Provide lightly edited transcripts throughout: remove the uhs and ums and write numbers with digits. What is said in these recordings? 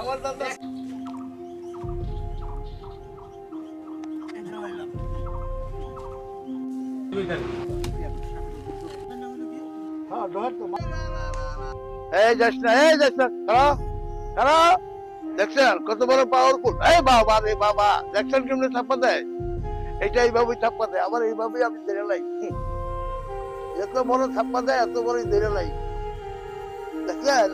এই যাস না, এই যাস না, খারাপ দেখছেন কত বড় পাওয়ারফুল। এই বাবা রে বাবা, দেখছেন কেমনে থাপ্পা দেয়? এটা এইভাবেই থাপ্পা দেয়, আবার এইভাবেই আমি ধরে লাই। এত বড় থাপ্পা দেয়, এত বড় ধরে লাই, দেখলেন?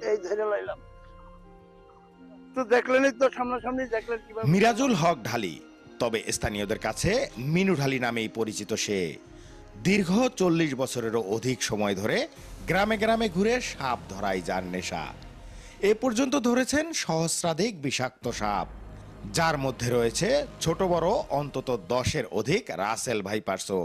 এই ধরে লাইলাম তো, দেখলেনই তো, সামনাসামনি দেখলেন কিভাবে। মিরাজুল হক ঢালি, তবে স্থানীয়দের কাছে মিনু ঢালি নামেই পরিচিত সে। দীর্ঘ 40 বছরেরও অধিক সময় ধরে গ্রামে গ্রামে ঘুরে সাপ ধরাই যার নেশা। এ পর্যন্ত ধরেছেন সহস্রাধিক বিষাক্ত সাপ, যার মধ্যে রয়েছে ছোট বড় অন্তত 10-এর অধিক রাসেল ভাইপারসও।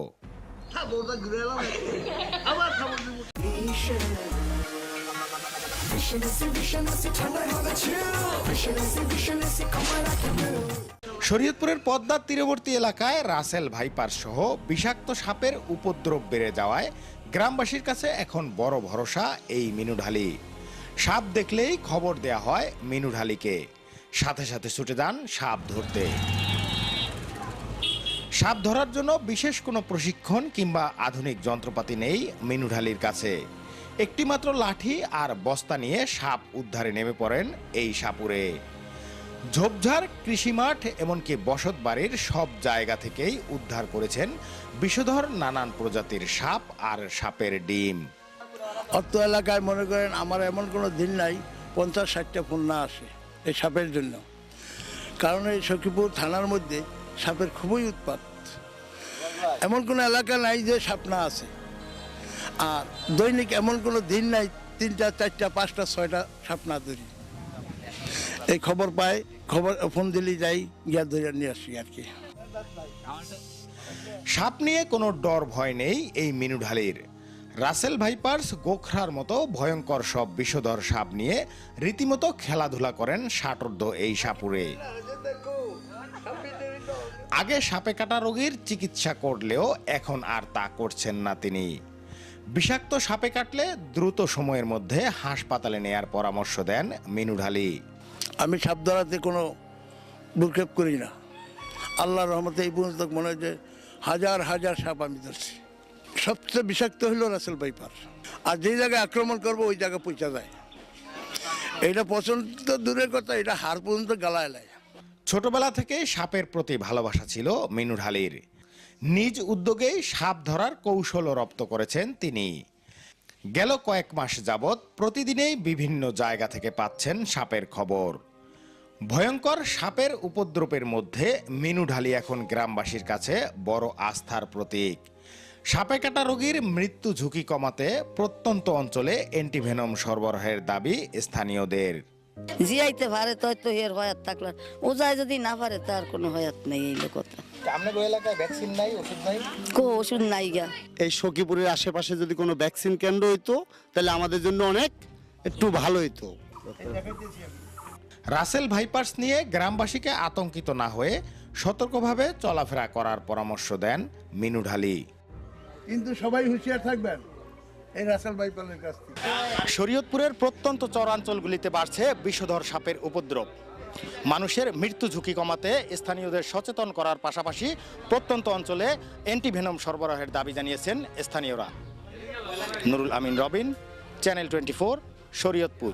শরীয়তপুরের পদ্মার তীরবর্তী এলাকায় রাসেল ভাইপার সহ বিষাক্ত সাপের উপদ্রব বেড়ে যাওয়ায় গ্রামবাসীর কাছে এখন বড় ভরসা এই মিনু ঢালি। সাপ দেখলেই খবর দেয়া হয় মিনু ঢালিকে, সাথে সাথে ছুটে যান সাপ ধরতে। সাপ ধরার জন্য বিশেষ কোনো প্রশিক্ষণ কিংবা আধুনিক যন্ত্রপাতি নেই মিনু ঢালির কাছে। একটি মাত্র লাঠি আর বস্তা নিয়ে সাপ উদ্ধারে নেমে পড়েন এই সাপুরে। ঝোপঝাড়, কৃষিমাঠ, এমনকি বসত বাড়ির সব জায়গা থেকেই উদ্ধার করেছেন বিষধর নানান প্রজাতির সাপ আর সাপের ডিম। অত এলাকায় মনে করেন আমার এমন কোনো দিন নাই 50-60টা ফোন না আসে এই সাপের জন্য। কারণ এই সখীপুর থানার মধ্যে সাপের খুবই উৎপাত, এমন কোনো এলাকা নাই যে সাপ না আছে। আর দৈনিক এমন কোনো দিন নাই 3টা, 4টা, 5টা, 6টা সাপ না ধরি। এই খবর পাই, খবর ফোন দিলেই যাই, গিয়া ধরে নিয়ে আসি আর কি। সাপ নিয়ে কোনো ডর ভয় নেই এই মিনু ঢালির। রাসেল ভাইপার্স, গোখরার মতো ভয়ঙ্কর সব বিষধর সাপ নিয়ে রীতিমতো খেলাধুলা করেন ষাটোর্ধ্ব এই সাপুরে। আগে সাপে কাটা রোগীর চিকিৎসা করলেও এখন আর তা করছেন না তিনি। বিষাক্ত সাপে কাটলে দ্রুত সময়ের মধ্যে হাসপাতালে নেয়ার পরামর্শ দেন মিনু ঢালি। আমি সাপ ধরাতে কোনো ভ্রুক্ষেপ করি না। আল্লাহর রহমতে এই পর্যন্ত মনে হয় যে হাজার হাজার সাপ আমি ধরছি। সবচেয়ে বিষাক্ত হলো রাসেল ভাইপার। আর যেই জায়গায় আক্রমণ করবো ওই জায়গায় পৌঁছা যায়। এটা পছন্দ দূরের কথা, এটা হাড় পর্যন্ত গালায় লায়। ছোটবেলা থেকে সাপের প্রতি ভালোবাসা ছিল মিনু ঢালির। নিজ উদ্যোগেই সাপ ধরার কৌশল রপ্ত করেছেন তিনি। গেল কয়েক মাস যাবৎ প্রতিদিনেই বিভিন্ন জায়গা থেকে পাচ্ছেন সাপের খবর। ভয়ঙ্কর সাপের উপদ্রবের মধ্যে মিনু ঢালি এখন গ্রামবাসীর কাছে বড় আস্থার প্রতীক। সাপে কাটা রোগীর মৃত্যু ঝুঁকি কমাতে প্রত্যন্ত অঞ্চলে অ্যান্টিভেনম সরবরাহের দাবি স্থানীয়দের। জিয়াইতে পারে তো এর হয়াত থাকলে, ও যায় যদি না পারে তার কোনো হয়াত নেই। এই কথা আপনাদের এলাকায় ভ্যাকসিন নাই, ওষুধ নাই? ওষুধ নাই গা। এই সখীপুরের আশেপাশে যদি কোনো ভ্যাকসিন কেন্দ্র হইতো তাহলে আমাদের জন্য অনেক একটু ভালো হইতো। রাসেল ভাইপার্স নিয়ে গ্রামবাসীকে আতঙ্কিত না হয়ে সতর্কভাবে চলাফেরা করার পরামর্শ দেন মিনু ঢালি। কিন্তু সবাই হুঁশিয়ার থাকবেন এই রাসেল ভাইপারের কাছ থেকে। শরীয়তপুরের প্রত্যন্ত চরাঞ্চলগুলিতে বাড়ছে বিষধর সাপের উপদ্রব। মানুষের মৃত্যু ঝুঁকি কমাতে স্থানীয়দের সচেতন করার পাশাপাশি প্রত্যন্ত অঞ্চলে অ্যান্টিভেনম সরবরাহের দাবি জানিয়েছেন স্থানীয়রা। নুরুল আমিন রবিন, চ্যানেল 24, শরীয়তপুর।